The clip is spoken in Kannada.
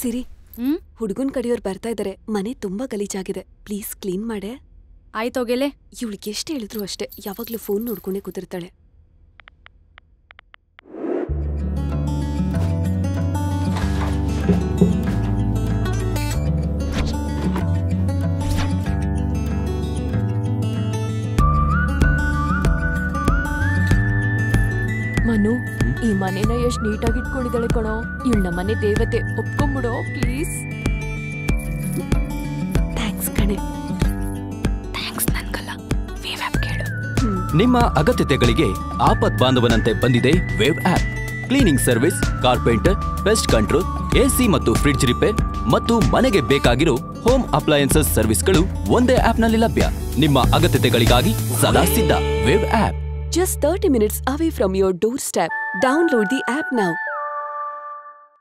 ಸಿರಿ, ಹುಡುಗನ್ ಕಡೆಯವ್ರು ಬರ್ತಾ ಇದಾರೆ. ಮನೆ ತುಂಬಾ ಗಲೀಜಾಗಿದೆ, ಪ್ಲೀಸ್ ಕ್ಲೀನ್ ಮಾಡೆ. ಆಯ್ತೋಗೆಲೆ. ಇವಳಿಗೆ ಎಷ್ಟು ಹೇಳಿದ್ರು ಅಷ್ಟೇ, ಯಾವಾಗ್ಲೂ ಫೋನ್ ನೋಡ್ಕೊಂಡೇ ಕೂತಿರ್ತಾಳೆ. ಮನು, ಈ ಮನೆನ ಎಷ್ಟ್ ನೀಟಾಗಿ ಇಟ್ಕೊಂಡಿದ್ದಾಳೆ ಕಣೋ. ಇವಳ ಮನೆ ದೇವತೆ, ಒಪ್ಕೊಂಬಿಡೋ ಪ್ಲೀಸ್. ಥ್ಯಾಂಕ್ಸ್ ಕಣೆ. ಥ್ಯಾಂಕ್ಸ್ ನನ್ಗಲ್ಲ, ವೇವ್ ಆಪ್ ಕೇಳು. ನಿಮ್ಮ ಅಗತ್ಯತೆಗಳಿಗೆ ಆಪತ್ ಬಾಂಧವನಂತೆ ಬಂದಿದೆ Wave app. Cleaning service, carpenter, pest control, AC ಮತ್ತು ಫ್ರಿಡ್ಜ್ ರಿಪೇರ್ ಮತ್ತು ಮನೆಗೆ ಬೇಕಾಗಿರೋ ಹೋಮ್ ಅಪ್ಲಯನ್ಸಸ್ ಸರ್ವಿಸ್ಗಳು ಒಂದೇ ಆಪ್ನಲ್ಲಿ ಲಭ್ಯ. ನಿಮ್ಮ ಅಗತ್ಯತೆಗಳಿಗಾಗಿ ಸದಾ ಸಿದ್ಧ wave app. Just 30 minutes away from your doorstep. Download the app now.